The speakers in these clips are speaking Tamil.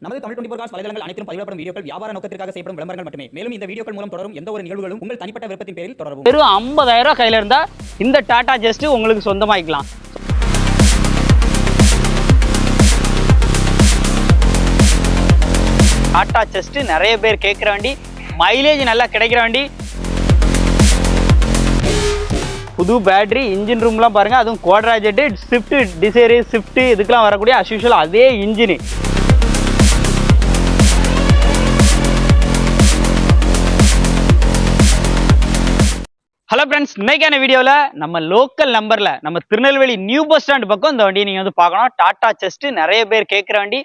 நமது தமிழ் 24 காஸ் வலைதளங்கள் அனைத்தும் பதிவிடப்படும் வீடியோக்கள் வியாபார நோக்கத்திற்காக செய்யப்படும் விளம்பரங்கள் மட்டுமே. மேலும் இந்த வீடியோக்கள் மூலம் தொடரும் எந்த ஒரு நிகழ்வுகளும் உங்கள் தனிப்பட்ட விருப்பத்தின் பேரில் தொடரவும். வெறும் 50,000 கையில இருந்தா இந்த டாடா ஜஸ்ட் உங்களுக்கு சொந்தமாக்கலாம். டாடா ஜஸ்ட் நிறைய பேர் கேட்குற வண்டி, மைலேஜ் நல்லா கிடைக்கிற வண்டி, புது பேட்டரி, இன்ஜின் ரூம்லாம் பாருங்க, அதுவும் Quadrajet, Swift Dzire, Swift இதுக்கெல்லாம் வரக்கூடிய அஸ்யூஷுவல் அதே இன்ஜின். ஹலோ ஃப்ரெண்ட்ஸ், இன்னைக்கான வீடியோவில் நம்ம லோக்கல் நம்பரில் நம்ம திருநெல்வேலி நியூ பஸ் ஸ்டாண்ட் பக்கம் இந்த வண்டியை நீங்கள் வந்து பார்க்கணும். டாடா ஜஸ்ட் நிறைய பேர் கேட்குற வண்டி,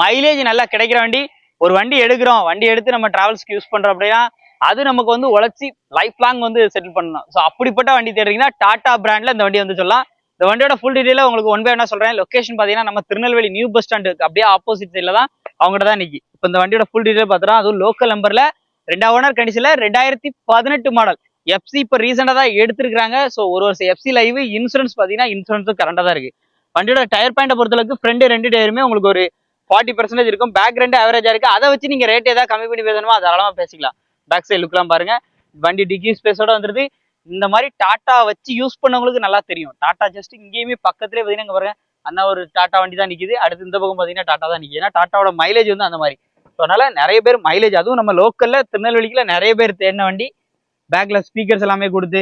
மைலேஜ் நல்லா கிடைக்கிற வண்டி. ஒரு வண்டி எடுக்கிறோம், வண்டி எடுத்து நம்ம டிராவல்ஸ்க்கு யூஸ் பண்ணுறோம் அப்படின்னா அது நமக்கு வந்து உழைச்சி லைஃப் லாங் வந்து செட்டில் பண்ணணும். ஸோ அப்படிப்பட்ட வண்டி தேடுறீங்கன்னா டாடா பிராண்டில் இந்த வண்டி வந்து சொல்லலாம். இந்த வண்டியோட ஃபுல் டீட்டெயிலாக உங்களுக்கு ஒன் பை ஒன்னா சொல்கிறேன். லொக்கேஷன் பார்த்தீங்கன்னா நம்ம திருநெல்வேலி நியூ பஸ் ஸ்டாண்டுக்கு அப்படியே ஆப்போசிட் சைடில் தான் அவங்ககிட்ட தான் நிற்கி. இப்போ இந்த வண்டியோட ஃபுல் டீட்டெயில் பார்த்துறோம். அதுவும் லோக்கல் நம்பரில் 2 ஓனர் கண்டிஷனில் 2018 மாடல் எஃப்சி இப்போ ரீசெண்டாக தான் எடுத்துருக்காங்க. ஸோ ஒரு வருஷம் எஃப்சி லைவ், இன்சூரன்ஸ் பார்த்தீங்கன்னா இன்சூரன்ஸும் கரண்டாக தான் இருக்குது. வண்டியோட டயர் பாயிண்டை பொறுத்தளவுக்கு ஃப்ரண்ட் 2 டயருமே உங்களுக்கு ஒரு 40% இருக்கும். பேக் 2 ஆவரேஜாக இருக்குது. அதை வச்சு நீங்கள் ரேட் ஏதாவது கம்மி பண்ணி பேசணுமோ தாராளமாக பேசிக்கலாம். பேக் சைடு லுக்லாம் பாருங்க, வண்டி டிக்கி ஸ்பேஸோட வந்துருது. இந்த மாதிரி டாட்டா வச்சு யூஸ் பண்ணவங்களுக்கு நல்லா தெரியும். டாட்டா ஜஸ்ட் இங்கேயுமே பக்கத்துலேயே பார்த்தீங்கன்னா பாருங்க, அந்த ஒரு டாட்டா வண்டி தான் நிற்கிது. அடுத்து இந்த பக்கம் பார்த்தீங்கன்னா டாட்டா தான் நிற்கிது. ஏன்னா டாட்டாவோட மைலேஜ் வந்து அந்த மாதிரி. ஸோ அதனால நிறைய பேர் மைலேஜ், அதுவும் நம்ம லோக்கலில் திருநெல்வேலிக்குள்ள நிறைய பேர் தேடின வண்டி. பேக்ல ஸ்பீக்கர்ஸ் எல்லாமே கொடுத்து,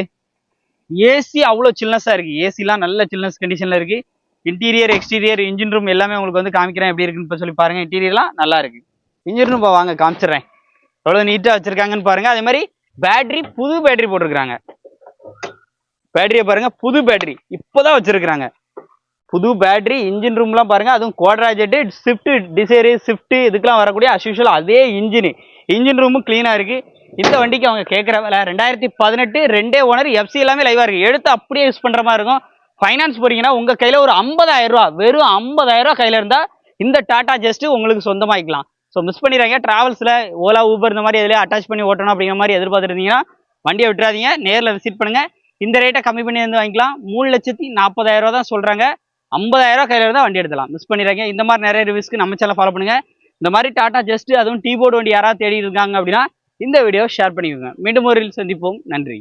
ஏசி அவ்வளோ சில்னஸாக இருக்குது. ஏசிலாம் நல்ல சில்னஸ் கண்டிஷனில் இருக்குது. இன்டீரியர், எக்ஸ்டீரியர், இன்ஜின் ரூம் எல்லாமே உங்களுக்கு வந்து காமிக்கிறேன் எப்படி இருக்குன்னு இப்போ சொல்லி பாருங்கள். இன்டீரியர்லாம் நல்லா இருக்குது. இன்ஜின் ரூம் வாங்க காமிச்சிடுறேன் எவ்வளோ நீட்டாக வச்சுருக்காங்கன்னு பாருங்கள். அதே மாதிரி பேட்டரி, புது பேட்டரி போட்டிருக்கிறாங்க. பேட்டரியை பாருங்கள், புது பேட்டரி இப்போ தான் வச்சுருக்குறாங்க. புது பேட்டரி, இன்ஜின் ரூம்லாம் பாருங்கள், அதுவும் Quadrajet, Swift Dzire, Swift இதுக்கெல்லாம் வரக்கூடிய அஸ்யூஷுவல் அதே இன்ஜின் ரூமும் க்ளீனாக இருக்குது. இந்த வண்டிக்கு அவங்க கேட்குற விலை 2018 2 ஓனர் எஃப்சி எல்லாமே லைவாக இருக்குது. எடுத்து அப்படியே யூஸ் பண்ணுற மாதிரி இருக்கும். ஃபைனான்ஸ் போறீங்கன்னா உங்கள் கையில் ஒரு 50,000 ரூபா, வெறும் 50,000 கையில் இருந்தால் இந்த டாடா ஜஸ்ட் உங்களுக்கு சொந்தமாக்கலாம். ஸோ மிஸ் பண்ணிடுறாங்க. டிராவல்ஸில் ஓலா, ஊபர் இந்த மாதிரி எதுலேயே அட்டாச் பண்ணி ஓட்டணும் அப்படிங்கிற மாதிரி எதிர்பார்த்துருந்தீங்கன்னா வண்டியை விட்டுறாதீங்க, நேரில் விசிட் பண்ணுங்கள். இந்த ரேட்டை கம்மி பண்ணி வந்து வாங்கிக்கலாம். 3,40,000 ரூபா தான் சொல்கிறாங்க. 50,000 கையில் இருந்தால் வண்டி எடுத்துலாம். மிஸ் பண்ணிடுறாங்க. இந்த மாதிரி நிறைய ரிவ்யூஸ்க்கு நம்ம சேனல் ஃபாலோ பண்ணுங்கள். இந்த மாதிரி டாடா ஜஸ்ட், அதுவும் டீ போர்டு வண்டி யாராவது தேடி இருக்காங்க அப்படின்னா இந்த வீடியோ ஷேர் பண்ணிக்கோங்க. மீண்டும் ஒரு சந்திப்போம். நன்றி.